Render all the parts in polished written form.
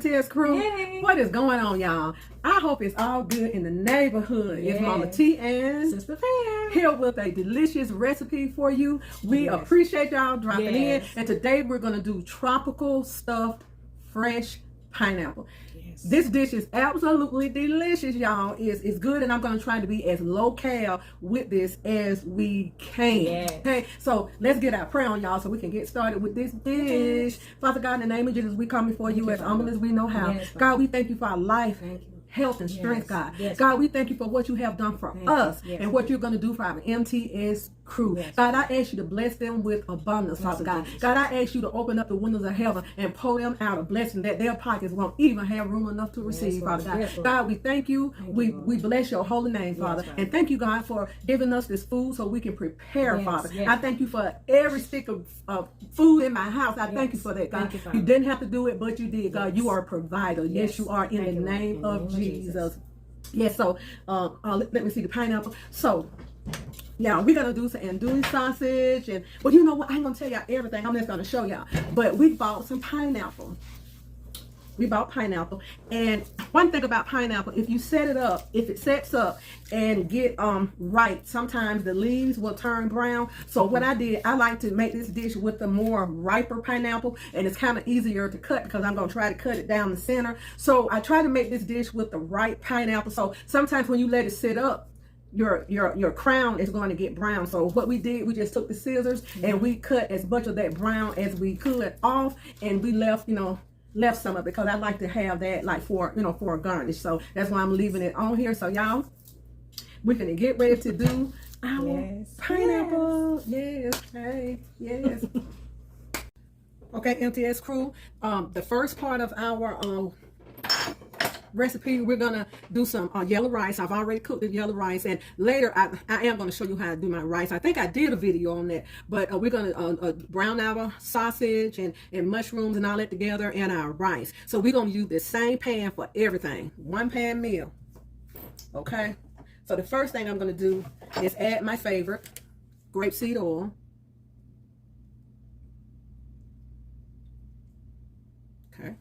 MTS crew. Hey. What is going on, y'all? I hope it's all good in the neighborhood. Yes. It's Mama T and Sister Pam here with a delicious recipe for you. We appreciate y'all dropping in. And today we're going to do tropical stuffed fresh pineapple. This dish is absolutely delicious, y'all. It's good, and I'm going to try to be as local with this as we can. Okay, so let's get our prayer on, y'all, so we can get started with this dish. Father God, in the name of Jesus, we come before you as humble as we know how. God, we thank you for our life, health, and strength, God. God, we thank you for what you have done for us and what you're going to do for our MTS crew. God, I ask you to bless them with abundance, Father God. God, I ask you to open up the windows of heaven and pour them out a blessing that their pockets won't even have room enough to receive, Father God. God, we thank you. We bless your holy name, Father. And thank you, God, for giving us this food so we can prepare, Father. I thank you for every stick of food in my house. I thank you for that, God. You didn't have to do it, but you did, God. You are a provider. Yes, you are, in the name of Jesus. Yes, so let me see the pineapple. So yeah, we're gonna do some andouille sausage, and well, you know what? I ain't gonna tell y'all everything. I'm just gonna show y'all. But we bought some pineapple. We bought pineapple, and one thing about pineapple, if you set it up, if it sets up and get right, sometimes the leaves will turn brown. So what I did, I like to make this dish with the more riper pineapple, and it's kind of easier to cut because I'm gonna try to cut it down the center. So I try to make this dish with the right pineapple. So sometimes when you let it sit up, your crown is going to get brown. So what we did, we just took the scissors and we cut as much of that brown as we could off, and we left, left some of it because I like to have that like for a garnish. So that's why I'm leaving it on here. So y'all, we're gonna get ready to do our pineapple. Okay, MTS crew, the first part of our recipe, we're gonna do some yellow rice. I've already cooked the yellow rice, and later I am going to show you how to do my rice. I think I did a video on that, but we're gonna brown our sausage and mushrooms and all that together in our rice. So we're gonna use the same pan for everything, one pan meal. Okay, so the first thing I'm gonna do is add my favorite grapeseed oil. Okay.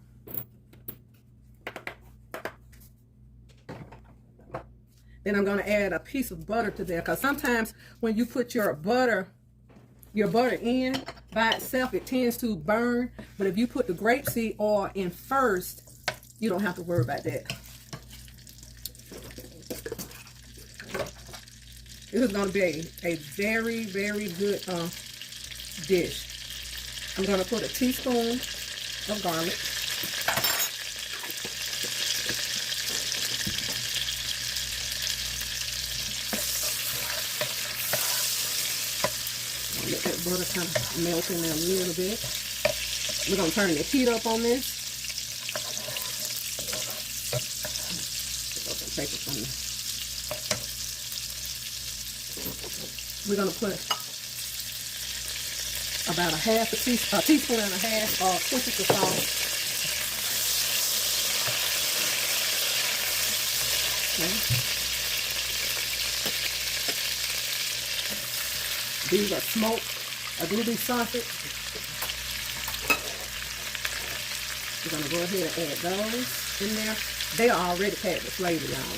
Then I'm going to add a piece of butter to there, because sometimes when you put your butter in by itself, it tends to burn. But if you put the grapeseed oil in first, you don't have to worry about that. This is going to be a very, very good dish. I'm going to put a teaspoon of garlic. Let that butter kind of melt in there a little bit. We're going to turn the heat up on this. Take it from there. We're going to put about a teaspoon and a half of Worcestershire sauce. Okay. These are smoked agouti sausage. We're going to go ahead and add those in there. They are already packed with flavor, y'all.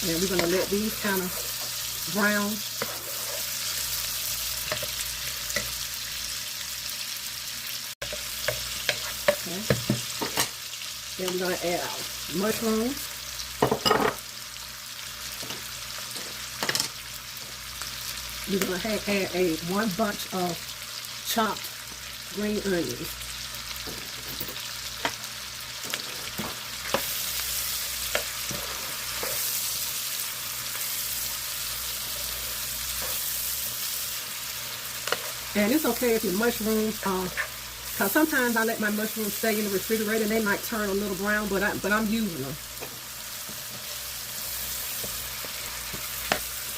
And we're going to let these kind of brown. Okay. Then we're going to add our mushrooms. We're going to add one bunch of chopped green onions. And it's okay if your mushrooms, because sometimes I let my mushrooms stay in the refrigerator and they might turn a little brown, but I'm using them.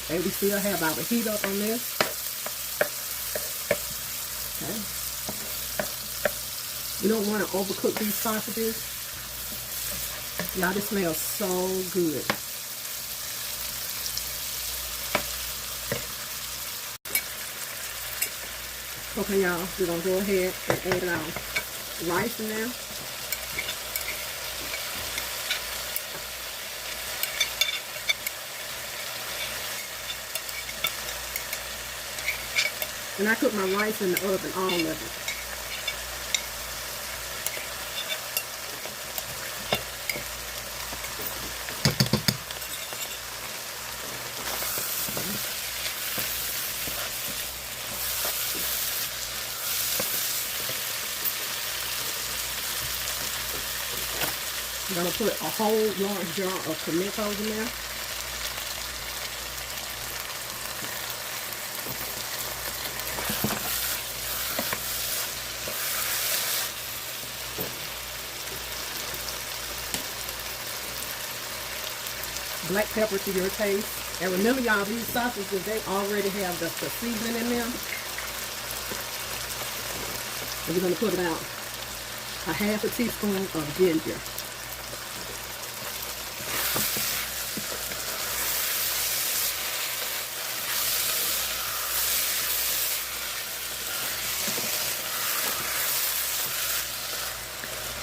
And we still have our heat up on this. Okay. You don't want to overcook these sausages. Y'all, this smells so good. Okay, y'all, we're going to go ahead and add it on. rice in there. And I cook my rice in the oven, all of it. I'm going to put a whole large jar of pimentos in there. Black pepper to your taste. And remember, y'all, these sausages, they already have the seasoning in them. And we're going to put about a half a teaspoon of ginger.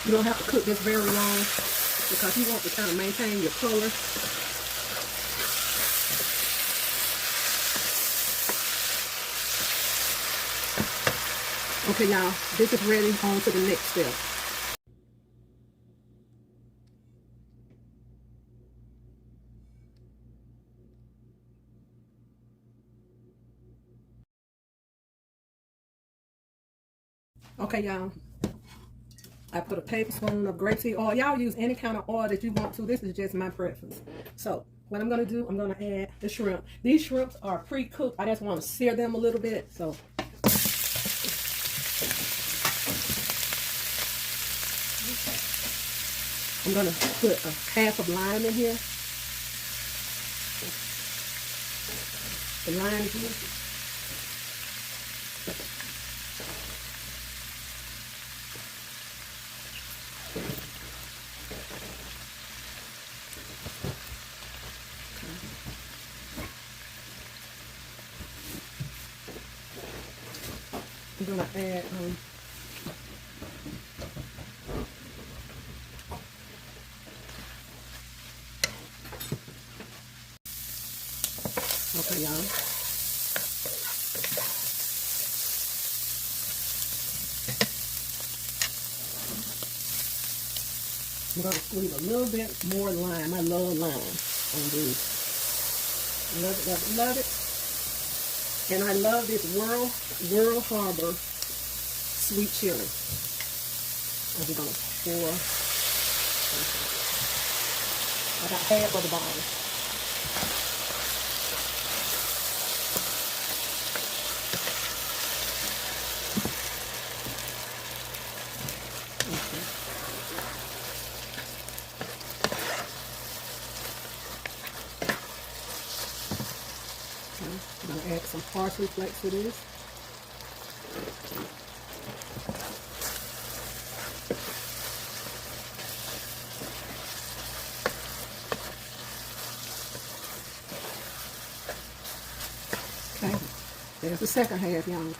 You don't have to cook this very long because you want to kind of maintain your color. Okay, y'all, this is ready. On to the next step. Okay, y'all, I put a tablespoon of grapeseed oil. Y'all use any kind of oil that you want to. This is just my preference. So what I'm going to do, I'm going to add the shrimp. These shrimps are pre-cooked. I just want to sear them a little bit. So I'm going to put a half of lime in here. The lime juice. I'm going to add okay, y'all. I'm going to squeeze a little bit more lime. I love lime on these. Love it, love it, love it. And I love this World Harbor sweet chili. I'm going to pour about half of the bottle. I'm going to add some parsley flakes to this. Okay, there's the second half, y'all.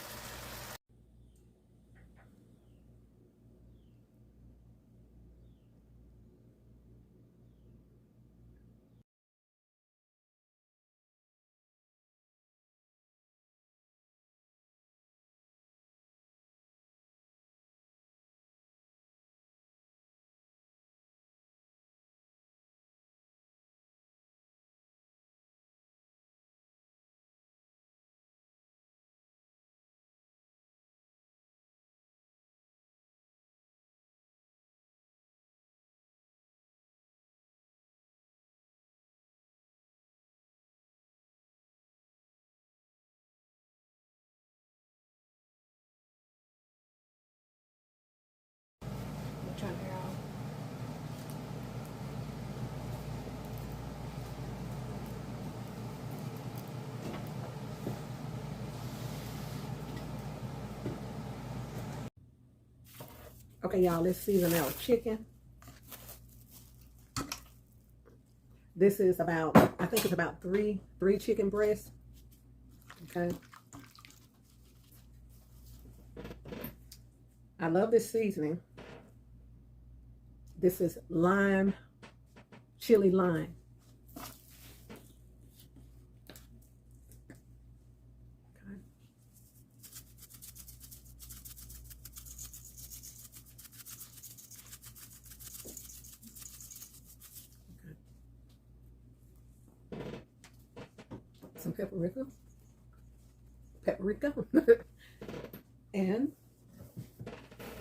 Okay, y'all, let's season our chicken. This is about, I think it's about three chicken breasts. Okay. I love this seasoning. This is lime, chili lime. Okay. Some paprika. And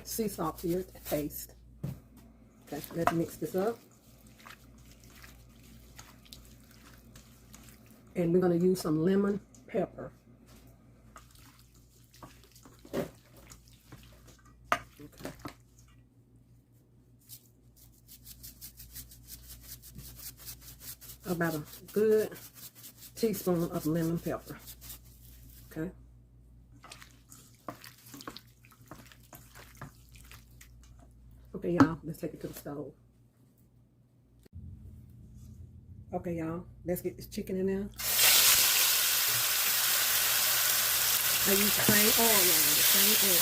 sea salt to your taste. Okay, let's mix this up. And we're going to use some lemon pepper. Okay. About a good teaspoon of lemon pepper. Okay. Okay, y'all, let's take it to the stove. Okay, y'all, let's get this chicken in there. I use the same oil, y'all, the same oil.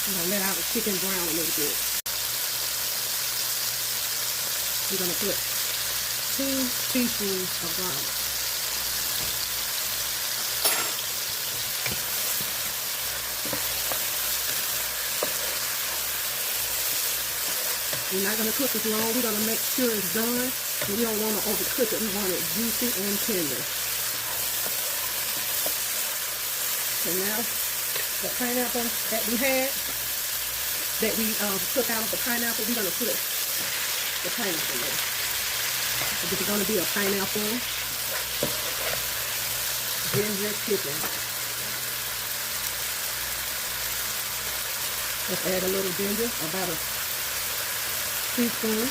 I'm gonna let our chicken brown a little bit. We're gonna put 2 teaspoons of garlic. We're not gonna cook this long. We're gonna make sure it's done. We don't want to overcook it. We want it juicy and tender. So now the pineapple that we had, that we took out of the pineapple, we're gonna put the pineapple in. So this is going to be a pineapple ginger chicken. Let's add a little ginger, about a teaspoon.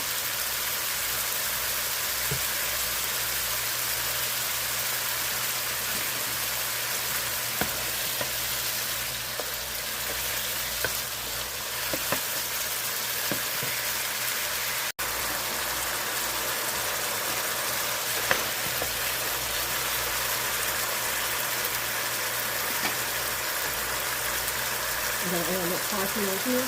I'm going to add a little parsley over here.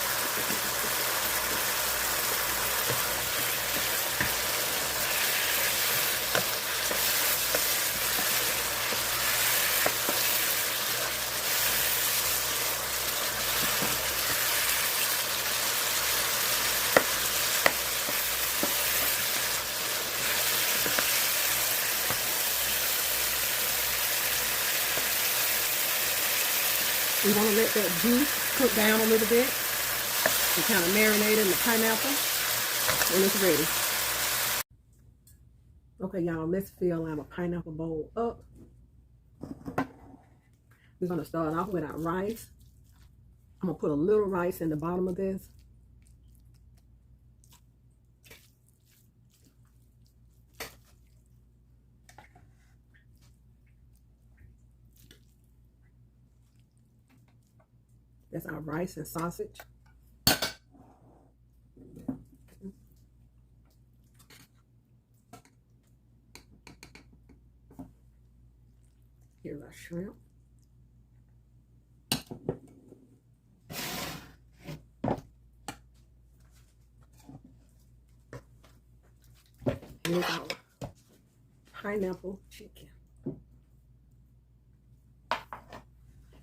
We want to let that juice cook down a little bit and kind of marinate in the pineapple when it's ready. Okay, y'all, let's fill our pineapple bowl up. We're going to start off with our rice. I'm going to put a little rice in the bottom of this. That's our rice and sausage. Here's our shrimp. Here's our pineapple chicken.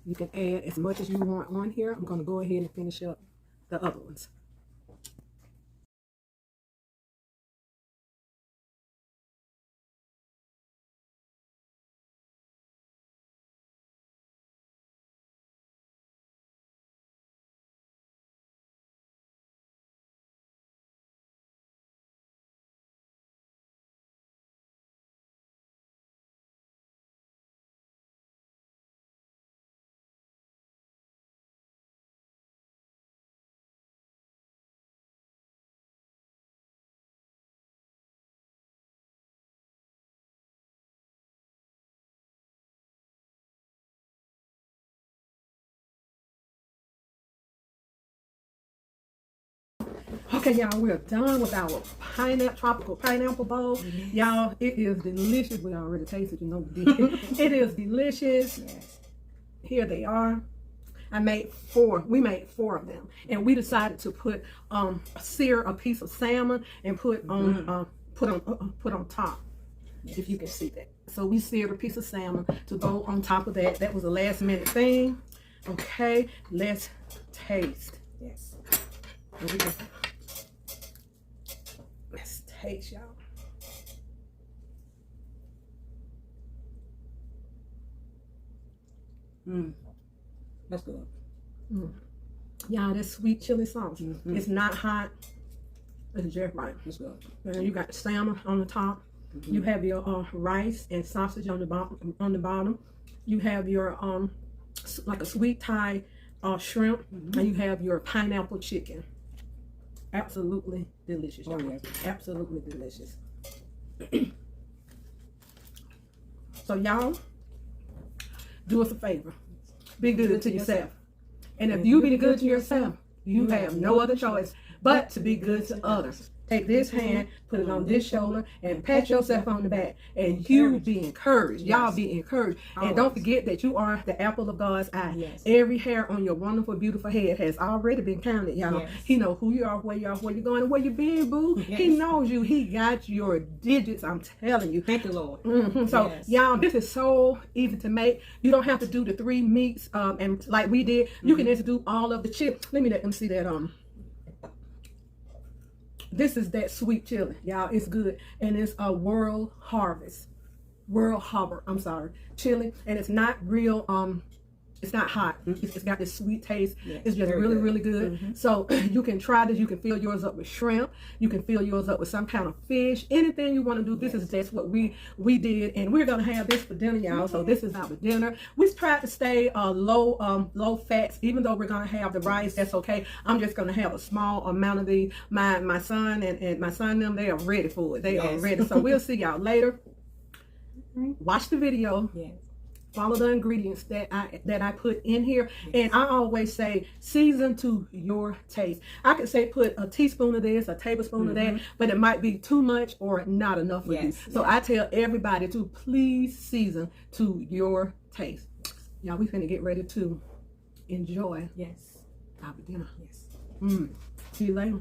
You can add as much as you want on here. I'm going to go ahead and finish up the other ones. Okay, y'all, we're done with our tropical pineapple bowl. Yes. Y'all, it is delicious. We already tasted, you know we did. It is delicious. Yes. Here they are. We made 4 of them, and we decided to put sear a piece of salmon and put on top. Yes. If you can see that. So we seared a piece of salmon to go on top of that. That was a last minute thing. Okay, let's taste. Yes. Let's taste, y'all. That's good. Y'all, that sweet chili sauce. It's not hot. It's just right. That's good. And you got the salmon on the top. You have your rice and sausage on the bottom. You have your like a sweet Thai shrimp, and you have your pineapple chicken. Absolutely delicious. Oh, yes. Absolutely delicious. So y'all, do us a favor. Be good to yourself. And if you be good to yourself, you have no other choice but to be good to others. Take this hand, put it on this shoulder, and pat yourself on the back. And you be encouraged. Y'all be encouraged. And don't forget that you are the apple of God's eye. Yes. Every hair on your wonderful, beautiful head has already been counted, y'all. Yes. He knows who you are, where you are, where you're going, and where you're being, boo. Yes. He knows you. He got your digits, I'm telling you. Thank you, Lord. So, y'all, this is so easy to make. You don't have to do the 3 meats, and like we did. You can just do all of the chips. Let them see that. This is that sweet chili, y'all. It's good, and it's a world harbor chili, and it's not real. It's not hot. It's got this sweet taste. Yes, it's just really good. So you can try this. You can fill yours up with shrimp. You can fill yours up with some kind of fish. Anything you want to do. That's what we did, and we're gonna have this for dinner, y'all. So this is our dinner. We tried to stay low fats, even though we're gonna have the rice. That's okay. I'm just gonna have a small amount of the my son and my son them. They are ready for it. They are ready. So we'll see y'all later. Watch the video. Yes. Follow the ingredients that I put in here. And I always say season to your taste. I could say put a teaspoon of this, a tablespoon of that, but it might be too much or not enough for you. So I tell everybody to please season to your taste. Y'all, we finna get ready to enjoy our dinner. Yes. See you later.